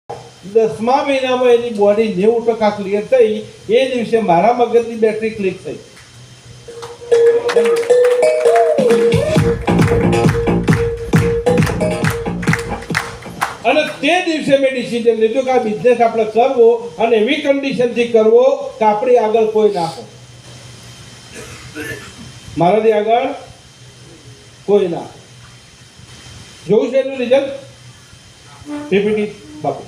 10મા મહિનામાં એની body 90% clear થઈ એ દિવસે મારા મગજની બેટરી ક્લિક થઈ અને તે દિવસે મેં ડિસિઝન લીધું કે આ બિઝનેસ આપણે કરવો અને એવી કન્ડિશનથી કરવો કે આપણી આગળ કોઈ ના હોય, મારાથી આગળ કોઈ ના. જોયું છે એનું રિઝલ્ટ પીપીટી બાપુ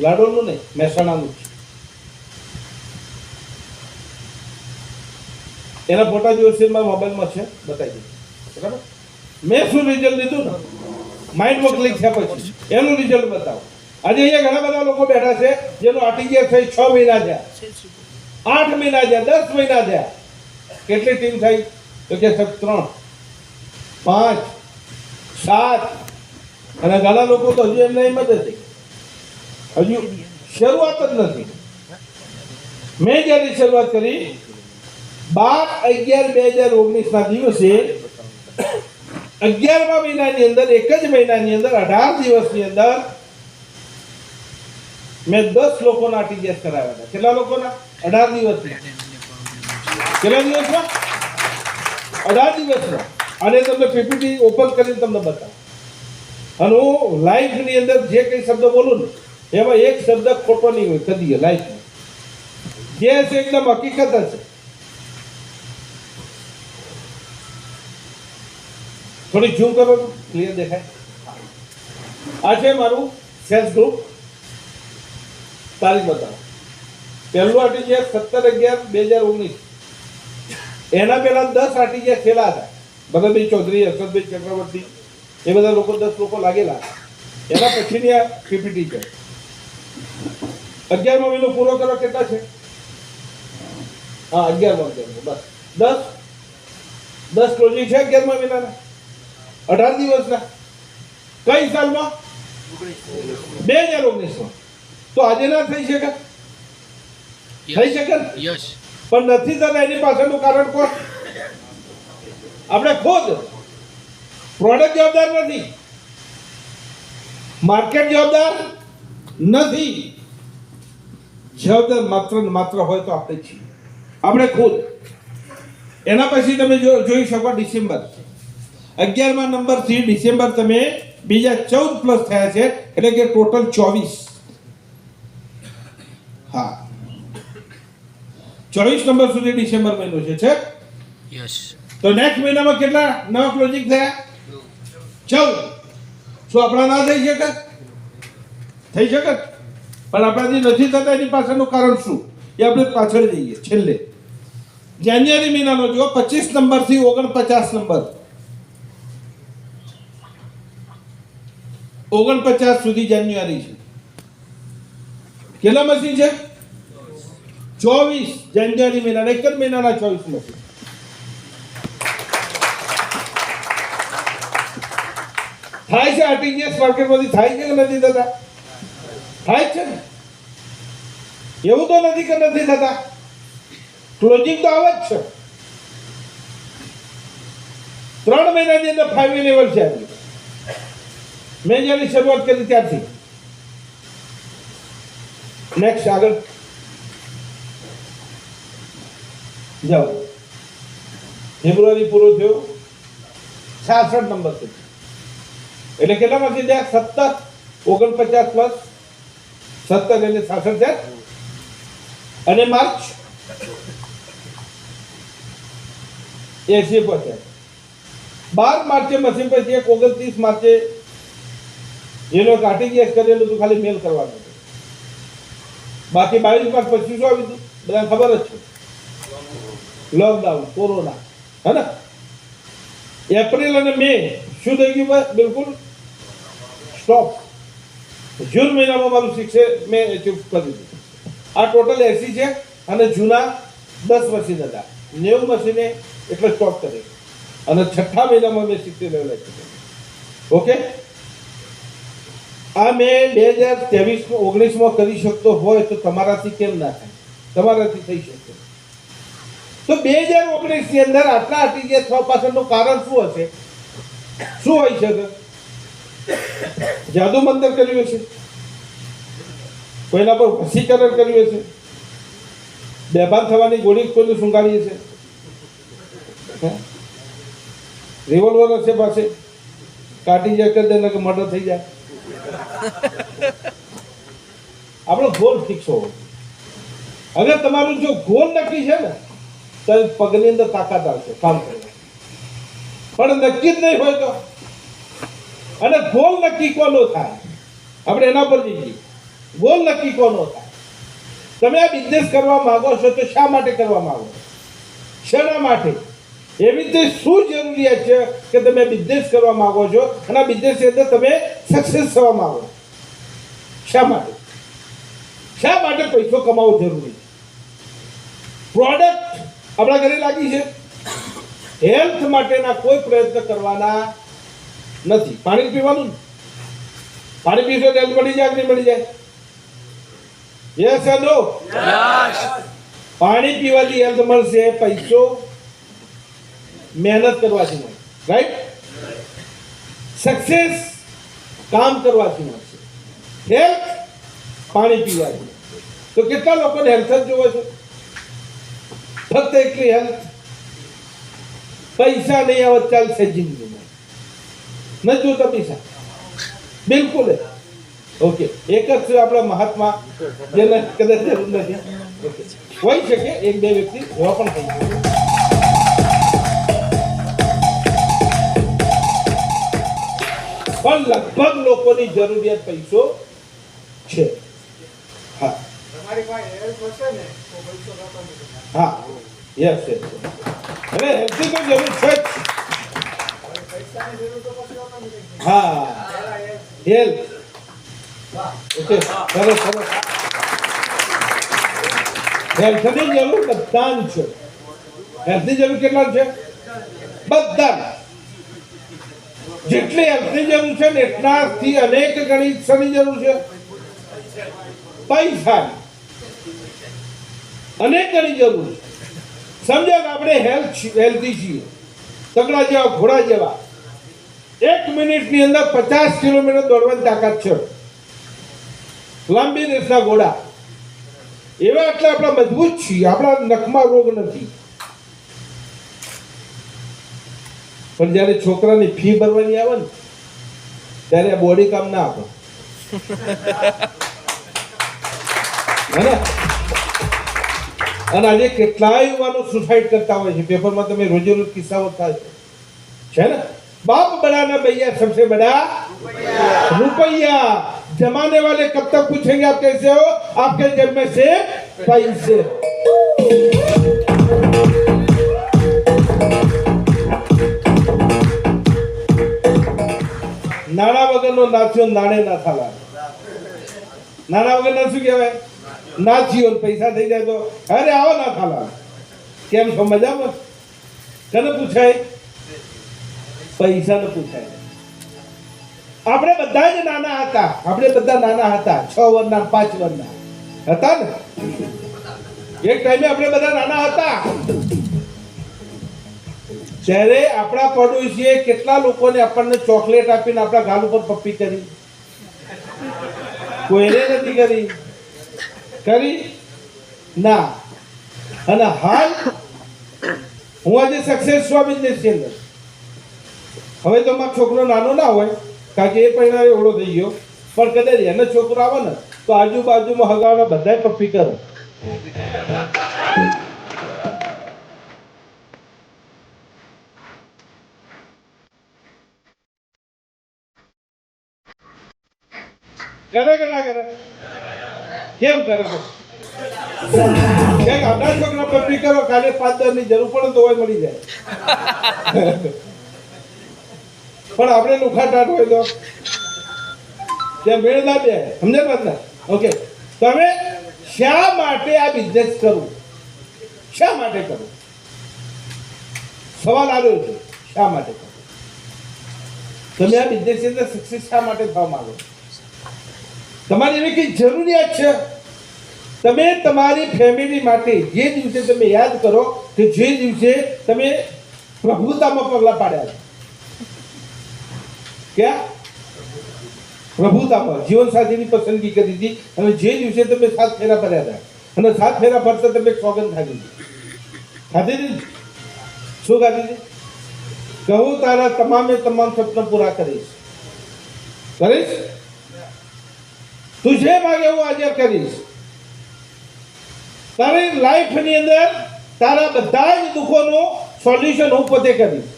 લાડોનું નહીં મહેસાણાનું છે. એના ફોટા જોશે મારા મોબાઈલમાં છે, બતાવી દઉં. બરાબર, મેં શું રિઝલ્ટ લીધું ને માઇન્ડમાં ક્લિક થયા પછી એનું રિઝલ્ટ બતાવો. આજે અહીંયા ઘણા બધા લોકો બેઠા છે જેનું આરટીજીએસ થઈ 6 મહિના થયા, 8 મહિના થયા, 10 મહિના થયા. કેટલી ટીમ થઈ તો કે 3 5 7 અને ઘણા લોકો તો હજુ એમને હિંમત હતી, હજુ શરૂઆત જ નથી. મેં જ્યારે શરૂઆત કરી 12/11/2019 ના દિવસે 11મા મહિનાની અંદર એક જ મહિનાની અંદર 18 દિવસની અંદર મેં 10 લોકોના આરટીજીએસ કરાવ્યા હતા. કેટલા લોકોના? 18 દિવસમાં. કેટલા દિવસમાં? 18 દિવસમાં. અને તમને પીપીટી ઓપન કરીને તમને બતાવું. અને હું લાઈફની અંદર જે કંઈ શબ્દ બોલું ને એમાં એક શબ્દ ખોટો નહીં હોય કદી લાઈફમાં. જે હશે એકદમ હકીકત હશે. થોડી ઝૂમ કરો તો ક્લિયર દેખાય. આ છે મારું સેલ્સ ગ્રુપ. તારીખ બતાવો. પહેલું આરટીજીએસ 17/11/2019. એના પહેલા 10 આરટીજીએસ થયેલા હતા. ભગતભાઈ ચૌધરી, હર્ષદભાઈ ચક્રવર્તી, એ બધા લોકો 10 લોકો લાગેલા. એના પછીની આ પીપીટી છે. 11મો મહિનો પૂરો કરો કેટલા છે? હા, 11મો બસ 10 ક્લોઝિંગ છે 11મા મહિનાના 18 દિવસના. કઈ સાલમાં? 2019માં. તો આજે ના થઈ શકે? થઈ શકે યસ, પણ નથી થતા. એની પાછળનું કારણ કોણ? આપણે ખુદ. પ્રોડક્ટ જવાબદાર નથી, માર્કેટ જવાબદાર નથી. જવાબદાર માત્ર ને માત્ર હોય તો આપણે છીએ, આપણે ખુદ. એના પછી તમે જોઈ શકો ડિસેમ્બર 11મા નંબરથી ડિસેમ્બર તમે બીજા 14 પ્લસ થયા છે, એટલે કે ટોટલ 24. હા, 24 નંબર સુધી ડિસેમ્બર મહિનો છે. યસ. તો નેક્સ્ટ મહિનામાં કેટલા નવા ક્લોઝિંગ થયા? 14. શું આપણા ના થઈ શકે? થઈ શકે, પણ આપણાથી નથી થતા. એની પાછળનું કારણ શું એ આપણે પાછળ જઈએ. છેલ્લે જાન્યુઆરી મહિનાનો જો 25 નંબરથી 49 નંબર, 49 સુધી જાન્યુઆરી છે. કેટલા મશીન છે? 24. જાન્યુઆરી મહિનાના એક જ મહિનાના 24 મશીન. થાય છે આરટીજીએસ માર્કેટમાંથી? થાય છે કે નથી થતા? થાય છે ને. એવું તો નથી કે નથી થતા. ક્લોઝિંગ તો આવે જ છે. 3 મહિનાની અંદર 5 લેવલ છે. મેં જ્યારે શરૂઆત કરી ત્યારથી. નેક્સ્ટ આગળ જાઓ. ફેબ્રુઆરી પૂરો થયો, 66 નંબર છે. એટલે કેટલામાંથી થયા? 17. 49 પ્લસ 17 એટલે 66 થયા. અને માર્ચ 80 પહોંચ્યા. 12 માર્ચે મશીન પછી 29 માર્ચે જેનો આરટીજીએસ કરેલું હતું, ખાલી મેલ કરવાનું હતું. બાકી 22 માર્ચ પછી શું આવ્યું હતું બધાને ખબર જ છે. લોકડાઉન, કોરોના, હે ને. એપ્રિલ અને મે શું થઈ ગયું? બિલકુલ સ્ટોપ. જૂન મહિનામાં મારું 6 મેં એચીવ કરી દીધું. આ ટોટલ 80 છે અને જૂના 10 મશીન હતા. 90 મશીને એટલે સ્ટોપ કરી. અને 6થા મહિનામાં મેં 70 લેવલ આપ્યું. ઓકે. આ મેં 2023-19માં કરી શકતો હોય તો તમારાથી કેમ ના થાય? તમારાથી થઈ શકે. તો 2019 ની અંદર આટલા આરટીજીએસ થવા પાછળનું કારણ શું હશે? શું હોઈ શકે? જાદુ મંતર કર્યું હશે, કોઈના પર વશીકરણ કર્યું હશે, બેભાન થવાની ગોળી કોઈને સુંઘાડી હશે, રિવોલ્વર હશે પાસે, કાઢી જાય કરી દે કે મર્ડર થઈ જાય. આપણો ગોલ ફિક્સ હોવો. અગર તમારું જો ગોલ નક્કી છે ને તો પગની અંદર તાકાત આવશે કામ કરવા. પણ નક્કી જ નહીં હોય તો, અને ગોલ નક્કી કોનો થાય આપણે એના પર જઈએ. ગોલ નક્કી કોનો થાય? તમે આ બિઝનેસ કરવા માંગો છો તો શા માટે કરવા માંગો? શેના માટે? એવી રીતે શું જરૂરિયાત છે કે તમે બિઝનેસ કરવા માંગો છો અને આ બિઝનેસની અંદર તમે સક્સેસ થવા માંગો? શા માટે? શા માટે પૈસો કમાવો જરૂરી? પ્રોડક્ટ આપણા ઘરે લાગી છે, હેલ્થ માટેના કોઈ પ્રયત્ન કરવાના નથી. પાણી પીવાનું, પાણી પીશો તો હેલ્થ મળી જાય કે નહીં મળી જાય? યસ કે નો? પાણી પીવાથી હેલ્થ મળશે, પૈસો મહેનત કરવાથી મળે, રાઈટ? સક્સેસ કામ કરવાથી મળશે, હેલ્થ પાણી પીવાથી. તો કેટલા લોકોને હેલ્થ જ જોવે છે? ફક્ત એટલી હેલ્થ. પૈસા નહીં આવત ચાલશે જિંદગીમાં, નથી જોતા પૈસા બિલકુલ. ઓકે, એક જ છે આપણા મહાત્મા જેને કદાચ જરૂર નથી. ઓકે, હોઈ શકે એક બે વ્યક્તિ એવા પણ થઈ શકે, પણ લગભગ લોકોની જરૂરિયાત પૈસો છે. હા, હા, યસ યસ. હવે હેલ્થની તો જરૂર છે જ. હા, હેલ્થ. ઓકે, સરસ સરસ. હેલ્થની જરૂર બધાને છે. હેલ્થની જરૂર કેટલા છે? બધા. જેટલી હેલ્થની જરૂર છે ને એટલાથી અનેક ગણી શેની જરૂર છે? પૈસા. અનેક ગણી જરૂર છે. સમજો કે આપણે હેલ્ધી છીએ, તગડા જેવા, ઘોડા જેવા. 1 મિનિટની અંદર 50 કિલોમીટર દોડવાની તાકાત છે, લાંબી રેસના ઘોડા એવા. એટલે આપણે મજબૂત છીએ, આપણા નખમાં રોગ નથી. પણ જ્યારે છોકરાની ફી ભરવાની આવે ને ત્યારે આ બોડી કામ ના આપે, હે ને? અને આજે કેટલાય યુવાનો સુસાઇડ કરતા હોય છે. પેપરમાં તમે રોજે રોજ કિસ્સાઓ થાય છે ને? बाप बड़ा ना भैया, सबसे बड़ा रुपया. जमाने वाले कब तक पूछेंगे आप कैसे हो? आपके जेब में से पैसे. નાણા વગરનો નાચ્યો નાણે ના થાલા. નાણા વગર શું કહેવાય? નાચ્યો પૈસા થઈ જાય તો અરે આવો ના થાલા. કેમ છો? મજામાં? કને પૂછાય? પૈસા ને પૂછાય. આપણે બધા જ નાના હતા. આપણે બધા નાના હતા, 6 વર્ષના 5 વર્ષના હતા ને? એક ટાઈમે આપણે બધા નાના હતા. ત્યારે આપણા પડોશીએ કેટલા લોકોને આપણને ચોકલેટ આપીને આપણા ગાલ ઉપર પપ્પી કરી? કોઈને નથી કરી. કરી ના. અને હાલ હું આજે સક્સેસ છું બિઝનેસની અંદર. હવે તો મારો છોકરો નાનો ના હોય, કારણ કે એ પહેલા એવડો થઈ ગયો, પણ કદાચ એનો છોકરો આવે ને તો આજુબાજુમાં હગાવડા બધાય પપ્પી કરે. કરે કે ના કરે? કેમ કરે? આપણા છોકરા પપ્પી કરો, કાલે 5-10 ની જરૂર પડે તો હોય મળી જાય. પણ આપણે લુખા ટાટ હોય તો ત્યાં મેળ ના બે. સમજે ને? ઓકે, તમે શા માટે આ બિઝનેસ કરવું? શા માટે કરવું? સવાલ આવ્યો છે, શા માટે કરવું? તમે આ બિઝનેસની અંદર સક્સેસ શા માટે થવા માંગો? તમારી એવી કઈ જરૂરિયાત છે? તમે તમારી ફેમિલી માટે જે દિવસે તમે યાદ કરો કે જે દિવસે તમે પ્રભુતામાં પગલા પાડ્યા છે, ક્યાં પ્રભુતામાં જીવનસાથીની પસંદગી કરી હતી અને જે દિવસે તમે 7 ફેરા ફર્યા હતા અને 7 ફેરા ફરતા તમે સોગંદ ખાધી હતી શું ખાધી હતી? કહું તારા તમામે તમામ સપના પૂરા કરીશ તું જે માગે હું હાજર કરીશ. તારી લાઈફની અંદર તારા બધા જ દુઃખોનું સોલ્યુશન હું પોતે કરીશ.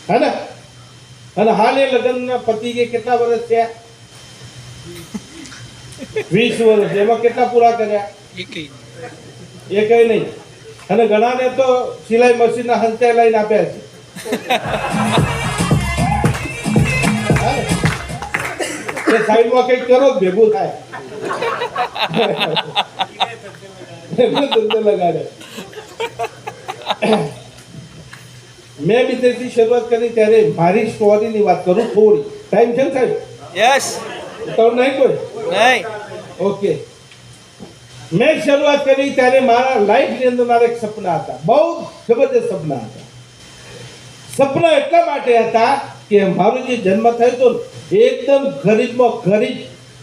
હે ને? અને હાલ એ લગ્નના પતિ કે કેટલા વર્ષ થયા? 20 વર્ષ. એમાં કેટલા પૂરા કર્યા? એકય નહીં. અને ઘણાને તો સિલાઈ મશીનના હંચા લઈને આપ્યા છે. એ સાઈડમાં કંઈક કરો ભેગું થાય. લગાડે. મેં બિઝનેસની શરૂઆત કરી ત્યારે મારી સ્ટોરીની વાત કરું થોડી. ટાઈમ છે ને સાહેબ? યસ. તો નહીં કોઈ? નહીં. ઓકે. મેં શરૂઆત કરી ત્યારે મારા લાઈફની અંદર મારા એક સપના હતા. બહુ જબરદસ્ત સપના હતા. સપના એટલા માટે હતા કે મારો જે જન્મ થયો હતો એકદમ ગરીબમાં ગરીબ,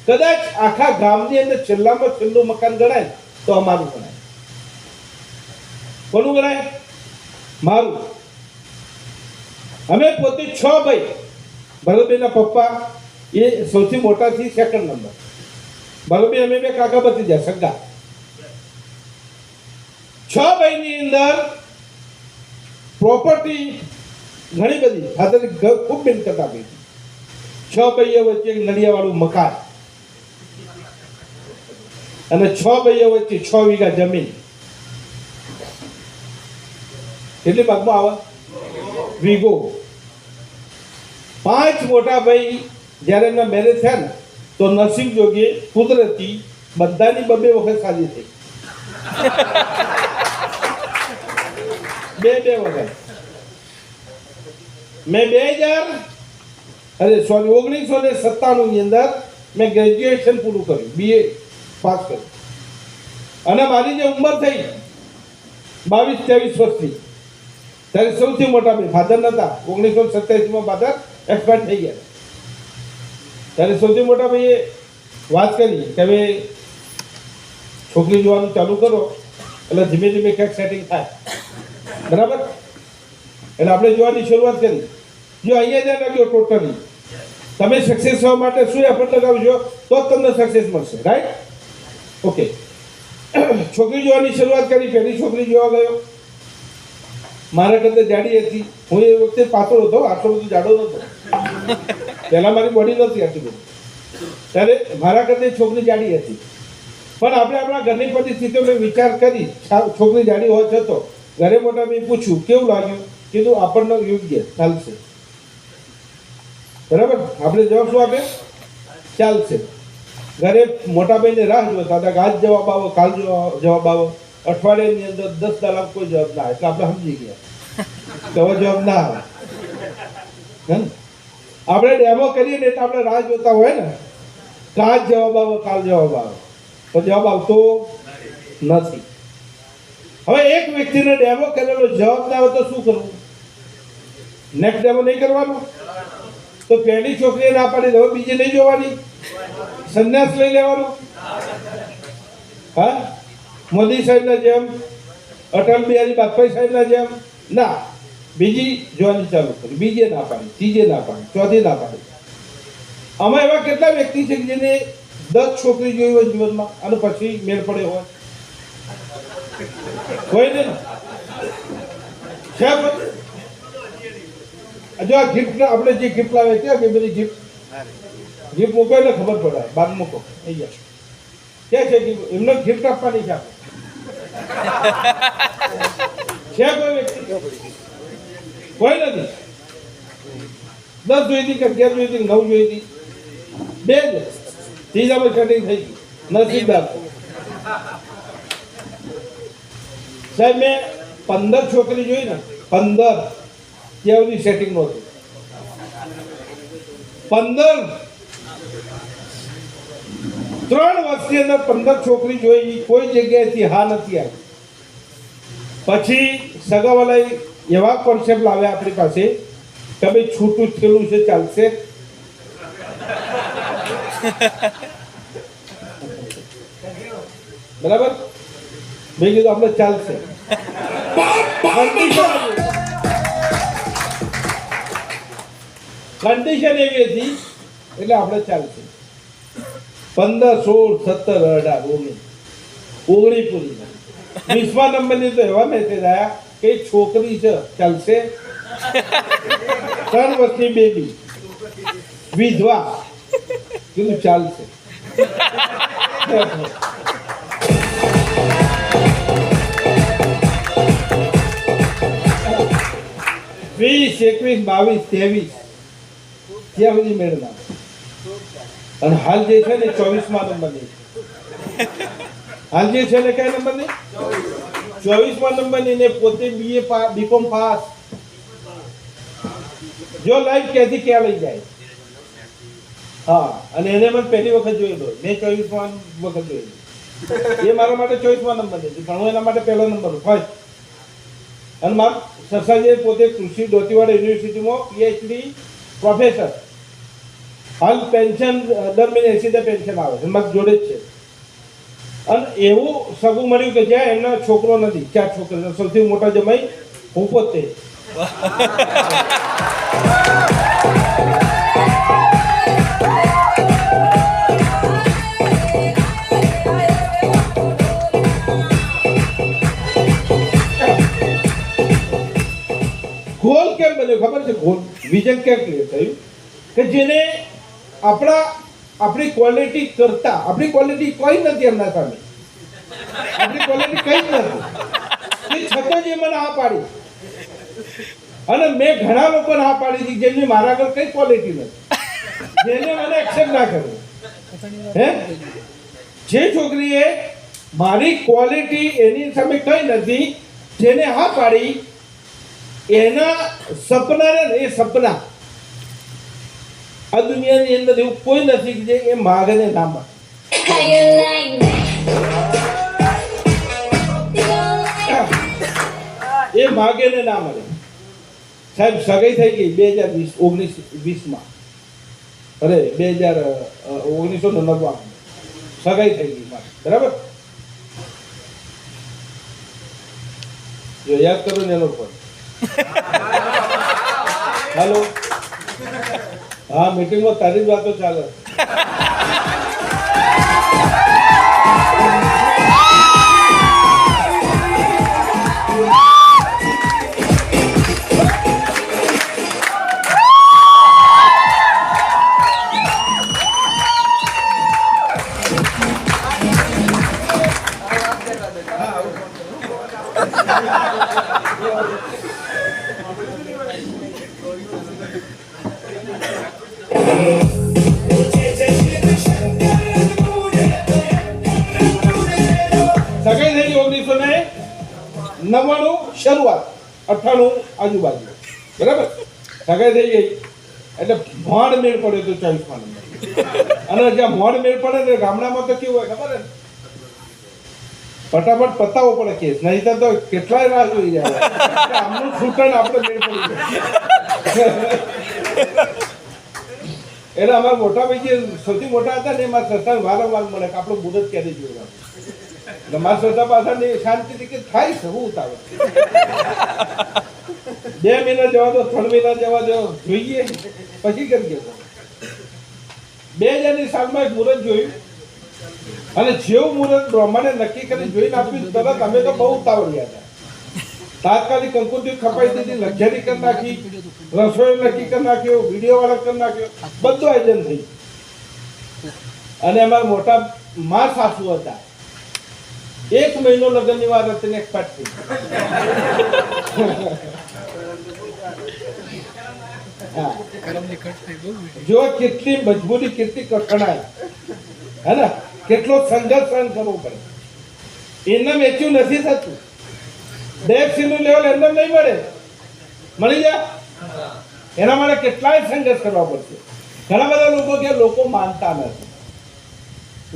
કદાચ આખા ગામની અંદર છેલ્લામાં છેલ્લું મકાન ગણાય તો અમારું ગણાય. કોનું ગણાય? મારું. અમે પોતે 6 ભાઈ. ભરતભાઈના પપ્પા એ સૌથી મોટાથી સેકન્ડ નંબર. ભરતભાઈ અમે બે કાકા ભત્રીજા સગા. 6 ભાઈની અંદર પ્રોપર્ટી ઘણી બધી ખાતરની ખૂબ મહેનત આપી. 6 ભાઈઓ વચ્ચે એક નળિયાવાળું મકાન અને 6 ભાઈઓ વચ્ચે 6 વીઘા જમીન. કેટલી ભાગમાં આવે? વીઘો. 5 મોટા ભાઈ જ્યારે એમના મેરેજ થયા ને તો નસીબ જોગે કુદરતી બધાની 2 વખત શાદી થઈ. 2 વખત. મેં 1997 ની અંદર મેં ગ્રેજ્યુએશન પૂરું કર્યું, BA પાસ કર્યું. અને મારી જે ઉંમર થઈ 22-23 વર્ષની ત્યારે સૌથી મોટા ભાઈ ફાધર નહોતા. 1987માં ફાધર એક્સપાયર થઈ ગયા. ત્યારે સૌથી મોટા ભાઈએ વાત કરી કે હવે છોકરી જોવાનું ચાલુ કરો એટલે ધીમે ધીમે ક્યાંક સેટિંગ થાય. બરાબર? એટલે આપણે જોવાની શરૂઆત કરી. જો અહીંયા ધ્યાન રાખજો, ટોટલી તમે સક્સેસ થવા માટે શું એફર્ટ લગાવજો તો જ તમને સક્સેસ મળશે. રાઈટ? ઓકે. છોકરી જોવાની શરૂઆત કરી. પહેલી છોકરી જોવા ગયો. મારા કરતાં જાડી હતી. હું એ વખતે પાતળો હતો, આટલો બધો જાડો નહોતો. પહેલાં મારી બોડી નહોતી આટલી બધી. ત્યારે મારા કરતાં છોકરી જાડી હતી. પણ આપણે આપણા ઘરની પરિસ્થિતિઓ મેં વિચાર કરી, છોકરી જાડી હોય છતો ઘરે મોટા મેં પૂછ્યું કેવું લાગ્યું? કીધું આપણને યોગ્ય ચાલશે. બરાબર? આપણે જવાબ શું આપે? ચાલશે. ઘરે મોટા ભાઈને રાહ જોતા હતા, આજ જવાબ આવો, કાલ જવાબ આવો. અઠવાડિયાની અંદર 10 દાડા કોઈ જવાબ ના આવે એટલે આપણે સમજી ગયા તો હવે જવાબ ના આવે. આપણે ડેમો કરીએ ને એટલે આપણે રાહ જોતા હોય ને, આજ જવાબ આવો, કાલ જવાબ આવે, તો જવાબ આવતો નથી. હવે એક વ્યક્તિને ડેમો કરેલો જવાબ ના આવે તો શું કરવું? નેક્સ્ટ ડેમો નહીં કરવાનો? તો પહેલી છોકરીએ ના પાડી હવે બીજી નહીં જોવાની? સંન્યાસ લઈ લેવાનો? હા? મોદી સાહેબના જેમ, અટલ બિહારી વાજપેયી સાહેબના જેમ? ના, બીજી જોવાની ચાલુ કરી. બીજે ના પાડી, ત્રીજે ના પાડી, ચોથી ના પાડી. આમાં એવા કેટલા વ્યક્તિ છે જેને 10 છોકરી જોઈ હોય જીવનમાં અને પછી મેળ પડે હોય? કોઈ નહીં. જો આ ગિફ્ટ આપણે જે ગિફ્ટ લાવે ક્યાં કે બધી ગિફ્ટ મૂકો એટલે ખબર પડે. બાદ મૂકો અહીંયા ક્યાં છે ગિફ્ટ? એમને ગિફ્ટ આપવાની છે આપણે. છે કોઈ વ્યક્તિ? કોઈ નથી. 10 જોઈ હતી કે 11 જોઈ હતી, 9 જોઈ હતી, 2 જ. ત્રીજામાં સેટિંગ થઈ ગઈ. નસીબદાર સાહેબ. મેં 15 છોકરી જોઈ ને, 15 કેવની સેટિંગ નહોતું. 15 3 વર્ષની અંદર 15 છોકરી જોઈ, કોઈ જગ્યાએથી હા નથી આવી. પછી સગાવાલાએ એવા કોન્સેપ્ટ લાવ્યા આપણી પાસે કે ભાઈ છૂટું થયેલું છે ચાલશે. બરાબર, મેં કીધું આપણે ચાલશે. કન્ડિશન એવી હતી એટલે આપણે ચાલશે. 15, 16, 17, 18, 19 પૂરી 20મા નંબરની તો એવા મેસેજ આવ્યા કે છોકરી છે ચાલશે, 3 વર્ષની બેબી, વિધવા, કીધું ચાલશે. 20, 21, 22, 23 ત્યાં સુધી મેળના. અને હાલ જે છે ને 24મા નંબરની, હાલ જે છે ને કયા નંબરની? 24મા નંબરની ને પોતે BCom પાસ. જો લાઈફ ક્યાંથી ક્યાં લઈ જાય. હા, અને એને મને પહેલી વખત જોયેલો, મેં 24મા વખત જોયેલો. એ મારા માટે 24મા નંબર હતી, પણ હું એના માટે પહેલો નંબર ફર્સ્ટ. અને મારા સરસાજી પોતે કૃષિ દોતીવાડા યુનિવર્સિટીમાં PhD પ્રોફેસર. હાલ પેન્શન દર મહિને 80 પેન્શન આવે છે, મારી જોડે જ છે. અને એવું સગું મળ્યું કે જ્યાં એમના છોકરો નથી, 4 છોકરા, સૌથી મોટા જમાઈ હું પોતે. ગોલ કેમ બન્યો ખબર છે? ગોલ વિઝન કેમ ક્લિયર થયું કે જેને આપણી ક્વોલિટી કરતા, આપણી ક્વોલિટી કોઈ નથી એમના સામે, આપણી ક્વોલિટી કઈ જ નથી, એ છતાં જ એ મને હા પાડી. અને મેં ઘણા લોકોને હા પાડી હતી જેમની મારા આગળ કઈ ક્વોલિટી નથી, જેને મને એક્સેપ્ટ ના કર્યો. હે, જે છોકરીએ મારી ક્વોલિટી એની સામે કઈ નથી, જેને હા પાડી, એના સપના ને એ સપના આ દુનિયાની અંદર એવું કોઈ નથી જે એ માગને ના મળે. એ માગે ને ના મળે. સાહેબ સગાઈ થઈ ગઈ 2019-20માં, અરે 1999 સગાઈ થઈ ગઈ મારી. બરાબર, જો યાદ કરો ને એનો પણ. હાલો, હા, મીટિંગમાં તારી જ વાતો ચાલે. સગાઈ થઈ 1999 શરૂઆત, 98 આજુબાજુ. બરાબર, સગાઈ થઈ ગઈ એટલે મોડ મેળ પડ્યો તો 24મા નંબર. અને જ્યાં મોડ મેળ પડે ને ગામડામાં તો કેવું હોય ખબર ને, ફટાફટ પતાવવો પડે કેસ, નહીં તો કેટલાય રાહ જોઈ જાય. આમનું છૂટણ આપણે મેળ પડી જાય. એટલે અમારા મોટા ભાઈ જે સૌથી મોટા હતા ને એ મારા સસરા વારંવાર મળે કે આપણું મુહૂર્ત ક્યારે જોયું. એટલે મારા સસરા પાછા શાંતિથી કે થાય છે, હું ઉતાવળ 2 મહિના જવા દો, 3 મહિના જવા દો, જોઈએ પછી કરીએ. 2000ની સાલમાં એક મુહૂર્ત જોયું, અને જેવું મુહૂર્ત બ્રહ્માને નક્કી કરી જોઈને આપ્યું તરત અમે તો બહુ ઉતાવળ્યા હતા. તાત્કાલિક કંકુતી ખપાઈ દીધી, લક્ઝરી કરી નાખી, રસોઈ નક્કી કરી નાખ્યો, વિડીયો વાળા કરી નાખ્યો, બધું આયોજન થઈ. અને અમારા મોટા મા સાસુ હતા, 1 મહિનો લગ્નની વાર હતી ને એક્સપાયર થઈ. જો કેટલી મજબૂરી, કેટલી કઠણાઈ, હે ને, કેટલો સંઘર્ષ સહન કરવો પડે. એને વેચ્યું નથી થતું. ડેપ્સનું લેવલ એમને નહીં મળે, મળી જાય એના માટે કેટલાય સંઘર્ષ કરવા પડશે. ઘણા બધા લોકો કે લોકો માનતા નથી,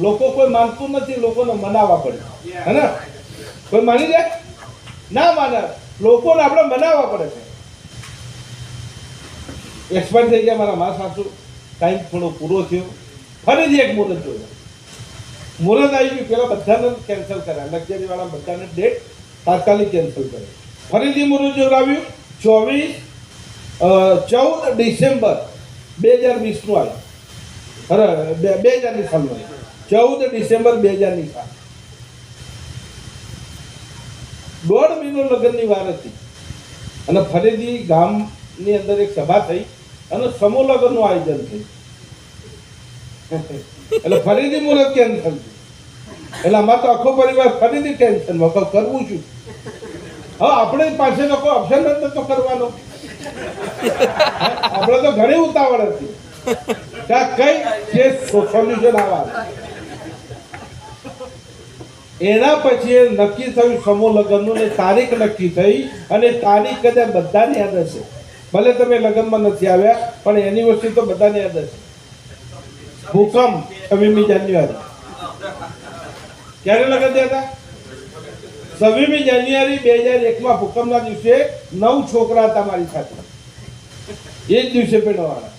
લોકો કોઈ માનતું નથી, લોકોને મનાવવા પડે, હે ને. કોઈ માની જાય ના માને, લોકોને આપણે મનાવવા પડે છે. એક્સપાયર થઈ ગયા મારા મા સાસુ, ટાઈમ થોડો પૂરો થયો, ફરીથી એક મુહૂર્ત જોયું. મુહૂર્ત આવી ગયું, પેલા બધાને કેન્સલ કર્યા, લક્ઝરી વાળા બધાને ડેટ તાત્કાલિક કેન્સલ કરે. ફરીથી મુહૂર્ત જોડાવ્યું 14 ડિસેમ્બર 2020 આવ્યું. અરે 2000ની સાલમાં 14 ડિસેમ્બર 2000ની સાલ. 1.5 મહિનો લગ્નની વાર હતી અને ફરીથી ગામની અંદર એક સભા થઈ અને સમૂહ લગ્નનું આયોજન થયું. એટલે ફરીથી મુહૂર્ત કેન્સલ થયું. એટલે અમારે તો આખો પરિવાર ફરીથી ટેન્શનમાં કરવું છું. હવે આપણે પાસે તો કોઈ ઓપ્શન જ નતો કરવાનો. આપણે તો ઘણી ઉતાવળ હતી ત્યાં કઈ જે સોલ્યુશન આવવા. એના પછી નક્કી થયું સમૂહ લગ્નનું ને તારીખ નક્કી થઈ અને તારીખ કદાચ બધાને યાદ હશે. ભલે તમે લગ્નમાં નથી આવ્યા પણ એનિવર્સરી તો બધાને યાદ હશે. ભૂકંપ 26મી જાન્યુઆરી. ક્યારે લગ્ન થયા હતા? 26મી જાન્યુઆરી 2001માં ભૂકંપના દિવસે 9 છોકરા હતા મારી સાથે. એ જ દિવસે પેણવાના.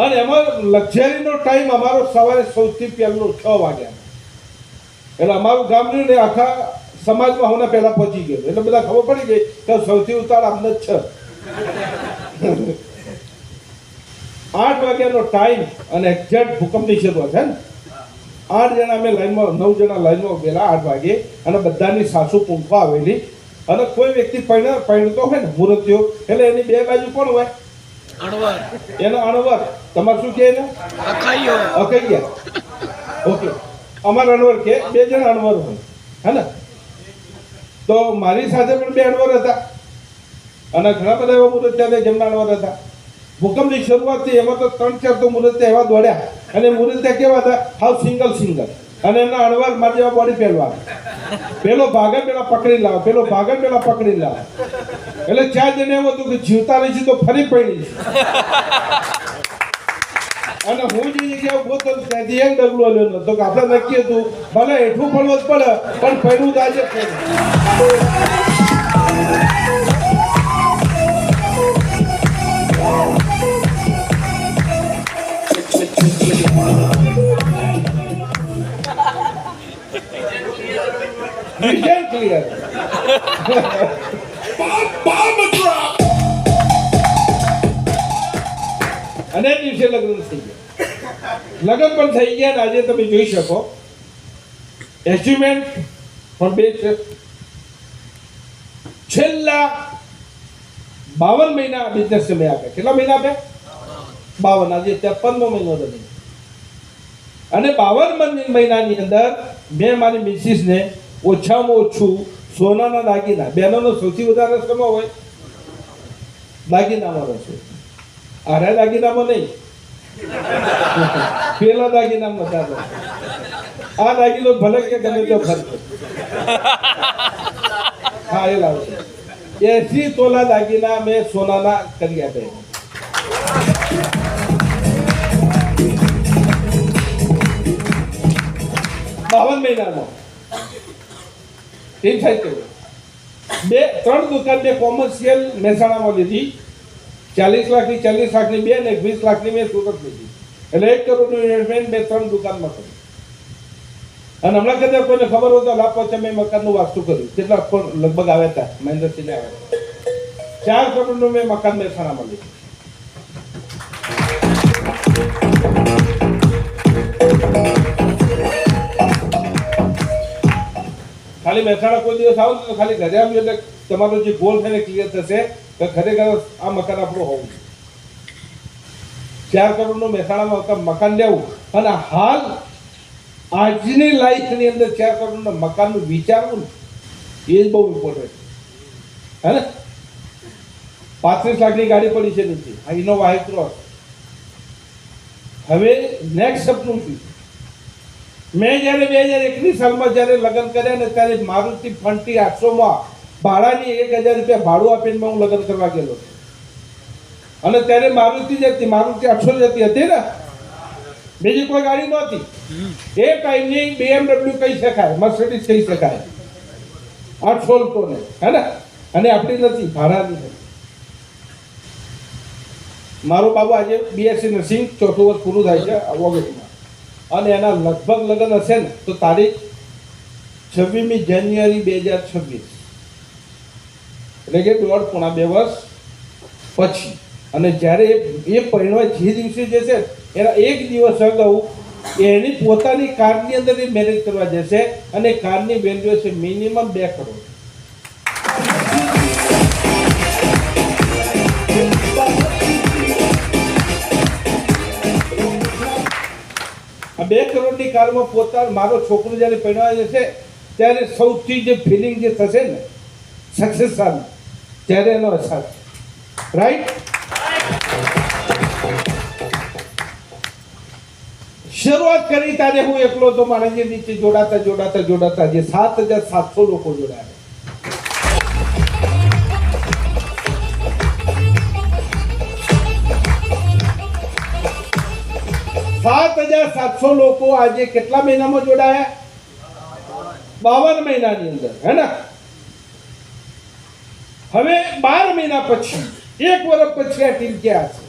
અને એમાં લક્ઝરીનો ટાઈમ અમારો સવારે સૌથી પહેલો 6 વાગ્યા. એટલે અમારું ગામ રહ્યું ને આખા સમાજમાં હું પહેલા પહોંચી ગયો. એટલે બધા ખબર પડી ગઈ કે સૌથી ઉતાર આમને જ છે. 8 વાગ્યાનો ટાઈમ અને એક્ઝેક્ટ ભૂકંપની શરૂઆત છે ને. 8 જણા અમે લાઈનમાં, 9 જણા લાઈનમાં ઉભેલા 8 વાગે અને બધાની સાસુ પૂંખવા આવેલી અને કોઈ વ્યક્તિ પરણતો હોય ને મુહૂર્ત થયો એટલે એની બે બાજુ કોણ હોય? અણવર. એનો અણવર. તમારે શું કહે એને? અખૈયા. ઓકે, અમારા અણવર કે 2 જણા અણવર હોય હે ને. તો મારી સાથે પણ 2 અણવર હતા અને ઘણા બધા એવા મુહૂર્ત થયા જેમના અણવર હતા. ભૂકંપની શરૂઆત થઈ એમાં તો 3-4 તો મુહૂર્ત એવા દોડ્યા અને મુહૂર્ત કેવા હતા? હાવ સિંગલ અને એના અણવર મારી જેવા બોડી પહેરવા. પેલો ભાગર પેલા પકડી લાવે, પેલો ભાગર પેલા પકડી લાવે. એટલે 4 જણ એમ હતું કે જીવતા રહીશું તો ફરી પડી. અને હું જે જગ્યાએ ઉભો હતો ત્યાંથી એક ડગલો લેવાનો હતો કે આપણે નક્કી હતું ભલે હેઠું પડવો જ પડે પણ પડવું તો આજે જ પડે. Vision clear. અને દિવસે લગ્ન થઈ ગયા. લગ્ન પણ થઈ ગયા અને આજે તમે જોઈ શકો એચિવમેન્ટ પણ 2 છે. છેલ્લા 52 મહિના બિઝનેસ મેં આપ્યા. કેટલા મહિના આપ્યા? 52. આજે 53મો મહિનો રહી. અને 52 મહિનાની અંદર મેં મારી મિસિસને ઓછામાં ઓછું સોનાના દાગીના, બહેનોનો સૌથી વધારે રસ કેમાં હોય? દાગીનામાં રસ હોય. આરા દાગીનામાં નહીં, પેલા દાગીનામાં વધારે. આ દાગીનો ભલે કે ગમે તે ખર્ચો. હા, એ લાવશે. 80 તોલા દાગીના મેં સોનાના કરી આપ્યા. મહિનામાં એ થાય કે 3 દુકાન મેં કોમર્શિયલ મહેસાણામાં લીધી. 40 લાખની, 40 લાખની 2 ને 20 લાખની મેં સુરત લીધી. એટલે 1 કરોડનું ઇન્વેસ્ટમેન્ટ મેં 3 દુકાનમાં કર્યું. અને હમણાં કદાચ કોઈને ખબર હોય તો લાભ પછી મેં મકાનનું વાસ્તુ કર્યું. કેટલા લગભગ આવ્યા હતા? મહેન્દ્રસિંહને આવ્યા. 4 કરોડનું મેં મકાન મહેસાણામાં લીધું. ખાલી મહેસાણા કોઈ દિવસ આવો તો ખાલી ઘરે આવ્યું એટલે તમારો જે ગોલ છે ને ક્લિયર થશે કે ખરેખર આ મકાન આપણું હોવું. 4 કરોડનું મહેસાણામાં મકાન લેવું અને હાલ આજની લાઈફની અંદર 4 કરોડના મકાનનું વિચારવું એ જ બહુ ઇમ્પોર્ટન્ટ હે ને. 35 લાખની ગાડી પડી છે નીચે, આ ઇનોવા હાઈ ક્રોસ. હવે નેક્સ્ટ સપનું શું? મેં જ્યારે 2001ની સાલમાં જ્યારે લગ્ન કર્યા ને ત્યારે મારુતિ ફંટી 800માં ભાડાની 1000 રૂપિયા ભાડું આપીને હું લગ્ન કરવા ગયેલો. અને ત્યારે મારુતિ જ હતી, મારુતિ 800 જતી હતી ને, બીજી કોઈ ગાડી નહોતી. એ ટાઈમની BMW કહી શકાય, મર્સિડીઝ કહી શકાય. 800 તો ને હે ને. અને આપણી નથી, ભાડાની હતી. મારો બાબુ આજે બીએસસી નર્સિંગ ચોથું વર્ષ પૂરું થાય છે ઓગસ્ટમાં, અને એના લગભગ લગ્ન હશે ને તો તારીખ 26મી જાન્યુઆરી 2026, એટલે કે 1.5-2 વર્ષ પછી. અને જ્યારે એ પરિણય જે દિવસે જશે એના એક દિવસ અગાઉ એની પોતાની કારની અંદર એ મેરેજ કરવા જશે, અને કારની વેલ્યુ છે મિનિમમ 2 કરોડ. આ 2 કરોડની કારમાં પોતા મારો છોકરો જ્યારે પરણવા જશે ત્યારે સૌથી જે ફિલિંગ જે થશે ને સક્સેસ સારું, ત્યારે એનો અહેસાસ. રાઈટ? શરૂઆત કરી ત્યારે હું એકલો તો માણસની નીચે જોડાતા જોડાતા જોડાતા જે 7,700 લોકો જોડાયા. 7,700 લોકો આજે કેટલા મહિનામાં જોડાયા? 52 મહિનાની અંદર, હે ને? હવે 12 મહિના પછી, 1 વર્ષ પછી આ ટીમ ક્યાં છે?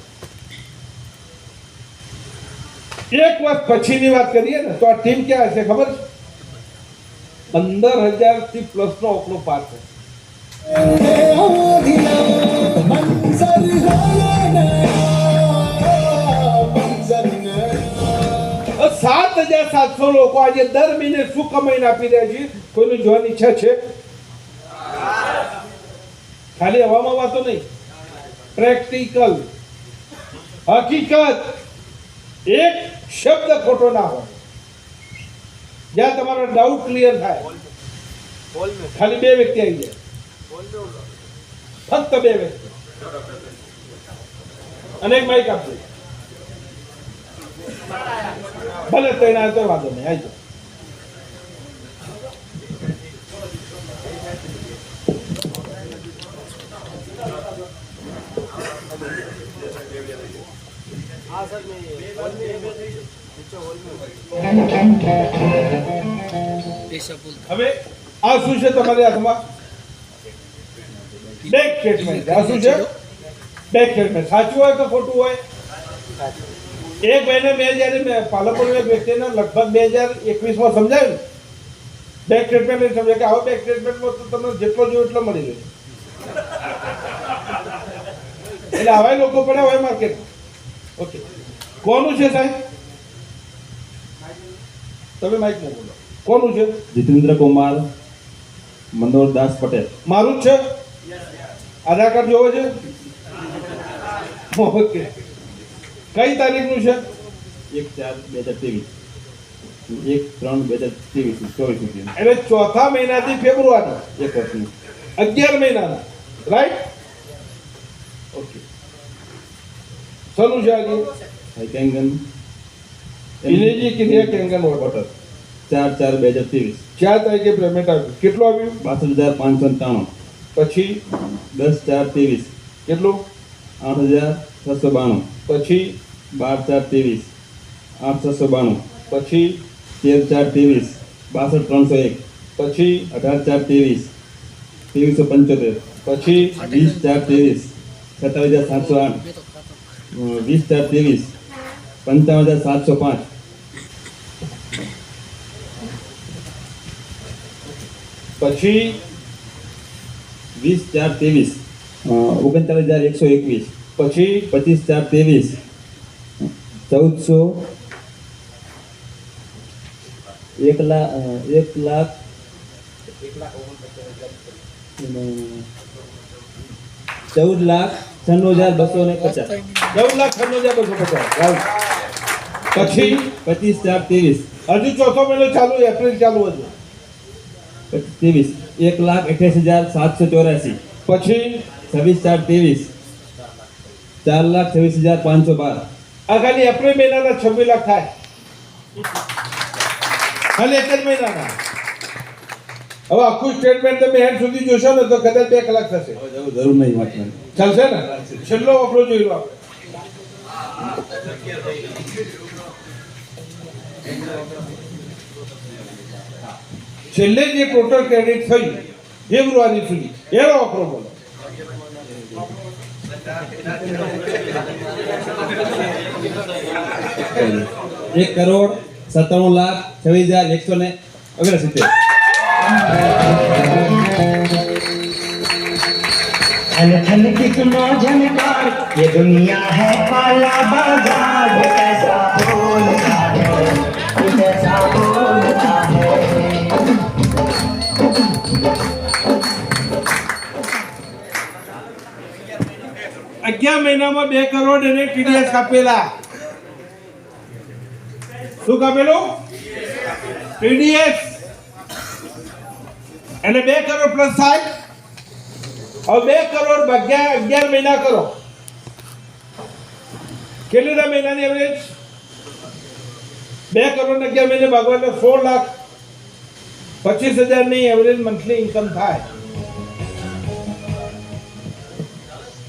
1 વર્ષ પછીની વાત કરીએ ને તો આ ટીમ ક્યાં હશે ખબર છે? 15,000 થી પ્લસનો આંકડો પાર છે. 7,700 લોકો આજે દર મહિને શું કમાઈને આપી રહ્યા છે? કોઈની જોવાની ઈચ્છા છે? ખાલી હવામાં વાતો નહીં, પ્રેક્ટિકલ હકીકત, એક શબ્દ ખોટો ના હોય. જ્યાં તમારો ડાઉટ ક્લિયર થાય, ખાલી 2 વ્યક્તિ આવી જાય, ફક્ત 2 વ્યક્તિ, અને એક માઇક આપજો. ભલે તૈયાર તો વાંધો નહીં, આવી જાઓ. હવે આ શું છે તમારી હાથમાં? Back statement. આ શું છે? Back statement. સાચું હોય કે ખોટું હોય? એક મહિને મેં જ્યારે પાલનપુરના વ્યક્તિને લગભગ 2021માં સમજાવ્યું, બેક સ્ટેટમેન્ટ નહીં સમજાય કે આવો બેક સ્ટેટમેન્ટમાં તો તમને જેટલો જોઈએ એટલો મળી ગયો. એટલે આવા લોકો પડ્યા હોય માર્કેટ. ઓકે, કોનું છે સાહેબ? તમે માઇકમાં બોલો. કોનું છે? જીતેન્દ્ર કુમાર મંદોરદાસ પટેલ. મારું જ છે. આધાર કાર્ડ જોવો છે? ઓકે, કઈ તારીખનું છે? 1/4/2023, 1/3/2023. એટલે ચોથા મહિનાથી ફેબ્રુઆરી, 1 વર્ષનું. 11 મહિનાના. રાઈટ? ઓકે. શેનું છે આજે? કેંગન ઇનેજી કિનિયા કેંગન વોટર. 4/4/2023. 4 તારીખે પેમેન્ટ આવ્યું. કેટલું આવ્યું? 62,593. પછી 10/4/23. કેટલું? 8,692. પછી 12/4/23. 8,692. પછી 13/4/23. 62,301. પછી 18/4/23. 2375. પછી 20/4/23. 27,708. 20/4/23. 55,705. પછી 20/4/23. 39,121. પછી 25/4/23. 1,400. 14,96,250. 14,96,250. પછી 25/4/23. હજુ ચોથો મહિનો ચાલુ, એપ્રિલ ચાલુ હજુ. 23. 1,28,784. પછી 26/4/23. 4,26,512. આ ખાલી એપ્રિલ મહિનાના 26 લાખ થાય. ખાલી એક જ મહિનાના. હવે આખું સ્ટેટમેન્ટ તમે એન્ડ સુધી જોશો ને તો કદાચ 2 કલાક થશે. જરૂર નહીં વાંચવાનું. ચાલશે ને? છેલ્લો વપરો જોઈ લો આપણે. છેલ્લે જે ટોટલ ક્રેડિટ થયું ફેબ્રુઆરી સુધી એનો વપરો બોલો. 1,97,26,169. थन थन की सुनो झनकार, ये दुनिया है काला बाजार। ये कैसा बोलता है, ये कैसा बोलता है। 11 મહિનામાં 2 કરોડ એને TDS કાપેલા. શું કાપેલું? TDS. એટલે 2 કરોડ પ્લસ થાય. હવે 2 કરોડ ભાગ્યા 11 મહિના કરો. કેટલા મહિનાની એવરેજ? 2 કરોડ 11 મહિને ભાગવા એટલે 16,25,000 ની એવરેજ મંથલી ઇન્કમ થાય.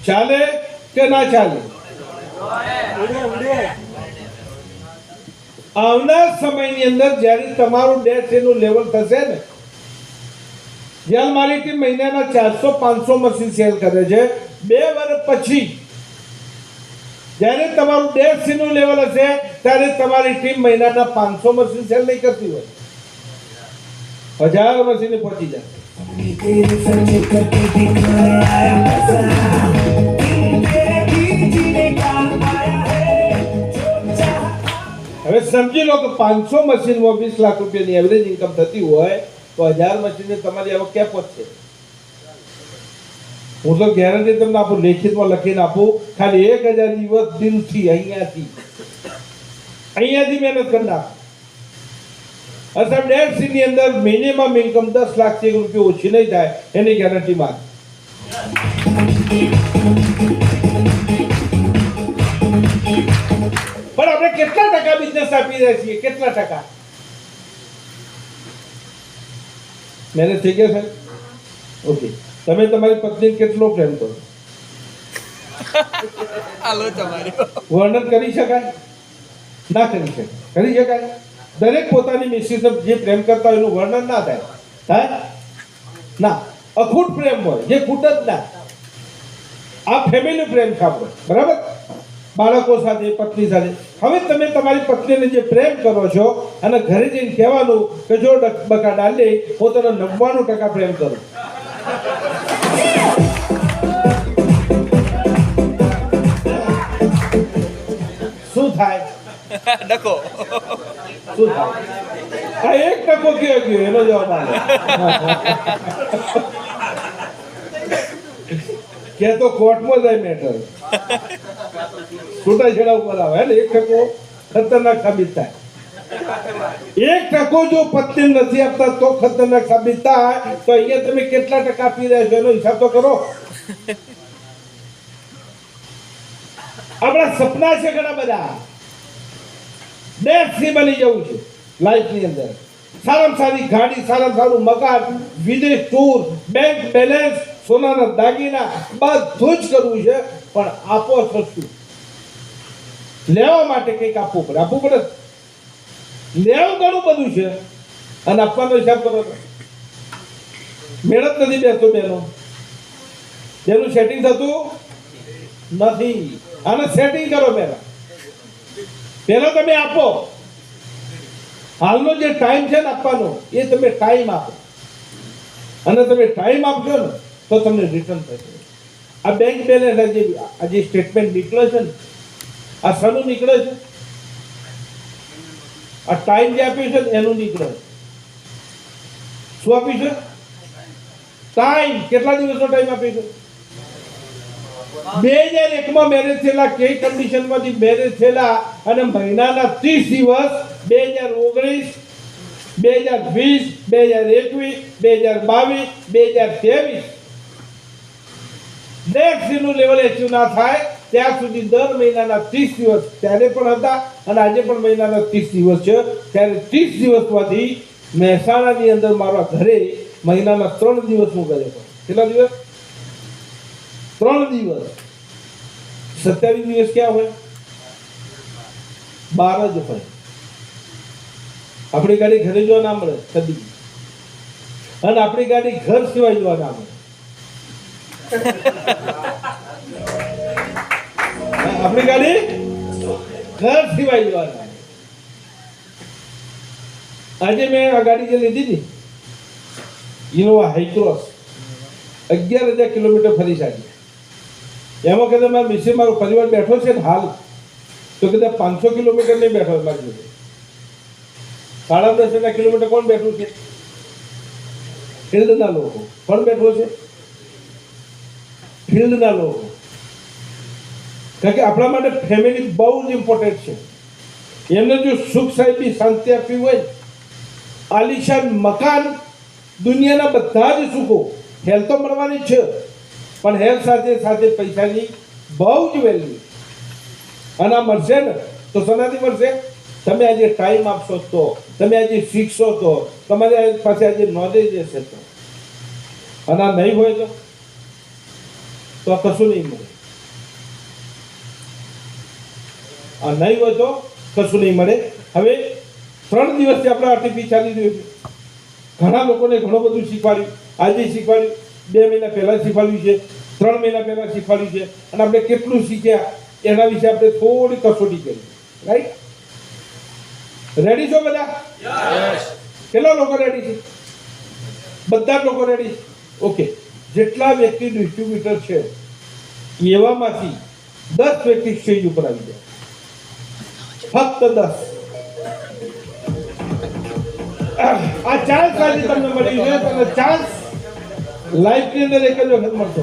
ચાલે કે ના ચાલે? આવનાર સમયની અંદર જ્યારે તમારું ડેટ એનું લેવલ થશે ને, જ્યાં મારી ટીમ મહિનાના 400-500 મશીન સેલ કરે છે, 2 વર્ષ પછી જ્યારે તમારું ડેટ નું લેવલ હશે ત્યારે તમારી ટીમ મહિનાના 500 મશીન સેલ નહીં કરતી હોય, 1000 મશીને પહોંચી જશે. હવે સમજી લો કે 500 મશીનમાં 20 લાખ રૂપિયાની એવરેજ ઇન્કમ થતી હોય તો 1000 મશીને તમારી આવક ક્યાં પહોંચશે? હું તો ગેરંટી તમને આપું, લેખિતમાં લખીને આપું, ખાલી 1000 દિવસ દિલથી અહીંયાથી મહેનત કરી નાખો. અસર ની અંદર મિનિમમ ઇન્કમ 10 લાખથી રૂપિયા ઓછી નહીં થાય એની ગેરંટી માં. પણ આપણે કેટલા ટકા બિઝનેસ આપી રહ્યા છીએ? કેટલા ટકા મહેનત થઈ ગયા છે? ઓકે, તમે તમારી પત્ની કેટલો પ્રેમ કરો? વર્ણન કરી શકાય? ના કરી શકાય? કરી શકાય? દરેક પોતાની મિસિસ જે પ્રેમ કરતા હોય એનું વર્ણન ના થાય. થાય ના, અખૂટ પ્રેમ હોય જે ખૂટ જ ના. આ ફેમિલી પ્રેમ ખાપો, બરાબર? બાળકો સાથે, પત્ની સાથે. હવે તમે તમારી પત્નીને જે પ્રેમ કરો છો અને ઘરે જઈને કહેવાનું કે જો બકા ડાલી, હું તને 99% પ્રેમ કરું. શું થાય? ડકો શું થાય? આ 1% કયો ગયો એનો જવાબ આવે કે તો કોર્ટમાં જાય મેટર, છૂટાછેડા ઉપર આવે. એટલે 1% ખતરનાક સાબિત થાય. 1% જો પત્ની નથી આપતા તો ખતરનાક સાબિત થાય. તો અહીંયા તમે કેટલા ટકા આપી રહ્યા છો એનો હિસાબ તો કરો. આપણા સપના છે ઘણા બધા, ડેસ્ટી બની જવું છે લાઈફની અંદર. સારામાં સારી ગાડી, સારામાં સારું મકાન, વિદેશ ટૂર, બેંક બેલેન્સ, સોનાના દાગીના, બધું જ કરવું છે. પણ આપો છો શું? લેવા માટે કંઈક આપવું પડે. આપવું પડે. લેવું ઘણું બધું છે અને આપવાનો હિસાબ કરો. મહેનત નથી બેસતો બેનો, જેનું સેટિંગ થતું નથી. આને સેટિંગ કરો પહેલા તમે આપો. હાલનો જે ટાઈમ છે ને આપવાનો, એ તમે ટાઈમ આપો અને તમે ટાઈમ આપજો ને તો તમને રિટર્ન થશે. આ બેંક બેલેન્સ આ જે સ્ટેટમેન્ટ નીકળે છે ને, આ શાનું નીકળે છે? આ ટાઈમ જે આપ્યું છે ને એનું નીકળે છે. શું આપ્યું છે? ટાઈમ. કેટલા દિવસનો ટાઈમ આપ્યો છે? 2001 માં મેરેજ થયેલા, કઈ કન્ડિશનમાંથી મેરેજ થયેલા અને મહિનાના 30 દિવસ 2019, 2020, 2021, 2022, 2023 નું લેવલ એચિવ ના થાય ત્યાં સુધી દર મહિનાના 30 દિવસ ત્યારે પણ હતા અને આજે પણ મહિનાના 30 દિવસ છે. ત્યારે 30 દિવસમાંથી મહેસાણાની અંદર મારા ઘરે મહિનાના 3 દિવસ હું ગયો. કેટલા દિવસ? 3 દિવસ. 27 દિવસ ક્યાં હોય? 12 જ હોય. આપણી ગાડી ઘરે જોવા ના મળે કદી, અને આપણી ગાડી ઘર સિવાય જોવા ના મળે. આપણી ગાડી ઘર સિવાય જવાના. આજે મેં આ ગાડી જે લીધી હતી ઇનોવા હાઈક્રોસ 11,000 કિલોમીટર ફરી સાચી. એમાં કદાચ મારા મિસે મારો પરિવાર બેઠો છે ને હાલ, તો કદાચ 500 કિલોમીટર નહીં બેઠો મારી જોડે. 10.5 કિલોમીટર કોણ બેઠું છે? ફિલ્ડના લોકો. કોણ બેઠો છે? ફિલ્ડના લોકો. કારણ કે આપણા માટે ફેમિલી બહુ જ ઇમ્પોર્ટન્ટ છે. એમને જો સુખ સાહેબી શાંતિ આપવી હોય, આલિશાન મકાન, દુનિયાના બધા જ સુખો, હેલ્થ તો મળવાની જ છે, પણ હેલ્થ સાથે સાથે પૈસાની બહુ જ વેલ્યુ. અને આ મળશે ને તો શેનાથી મળશે? તમે આજે ટાઈમ આપશો તો, તમે આજે શીખશો તો, તમારી પાસે આજે નોલેજ હશે તો. અને આ નહીં હોય તો આ કશું નહીં મળે. આ નહીં હોય તો કશું નહીં મળે. હવે 3 દિવસથી આપણે આરટીપી ચાલી રહ્યું છે. ઘણા લોકોને ઘણું બધું શીખવાડ્યું. આજે શીખવાડ્યું, 2 મહિના પહેલાં શીખવાડ્યું છે, 3 મહિના પહેલાં શીખવાડ્યું છે. અને આપણે કેટલું શીખ્યા એના વિશે આપણે થોડી કસોટી કરી. રાઈટ? રેડી છો બધા? કેટલા લોકો રેડી છે? બધા જ લોકો રેડી છે? ઓકે. જેટલા વ્યક્તિ ડિસ્ટ્રીબ્યુટર છે એવામાંથી 10 વ્યક્તિ સ્ટેજ ઉપર આવી જાય. ફક્ત 10. આ ચાન્સ આજે તમને મળી છે. તમે ચાન્સ લાઈફ ની અંદર એક જ વખત મળતો.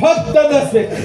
ફક્ત 10 વ્યક્તિ.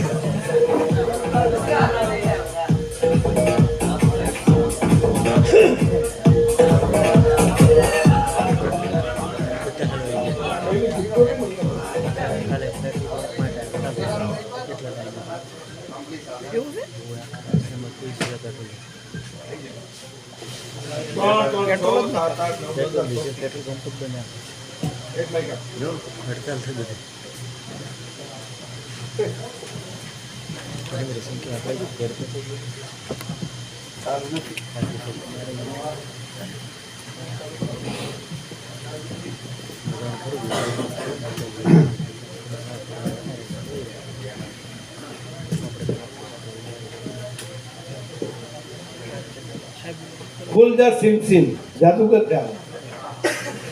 ફૂલદાર સિમસિમ જાદુગર ચાલ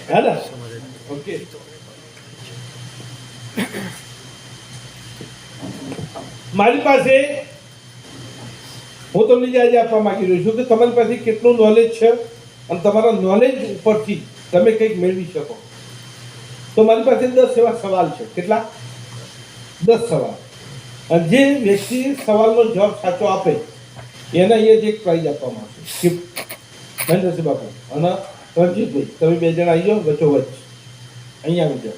હે ને? ઓકે. મારી પાસે હું તમને આજે આપવા માંગી રહ્યો છું કે તમારી પાસે કેટલું નોલેજ છે અને તમારા નોલેજ ઉપરથી તમે કંઈક મેળવી શકો. તો મારી પાસે 10 એવા સવાલ છે. કેટલા? 10 સવાલ. અને જે વ્યક્તિ સવાલનો જવાબ સાચો આપે એને અહીંયા એક પ્રાઇઝ આપવામાં આવશે. મહેન્દ્રસિંહ બાપુ અને રણજીતભાઈ, તમે 2 જણા આવી જાઓ વચ્ચોવચ્ચ. અહીંયા આવી જાઓ.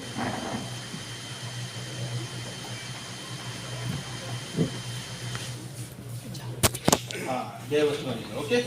હા, 2 વસ્તુ આવી જાઓ. ઓકે.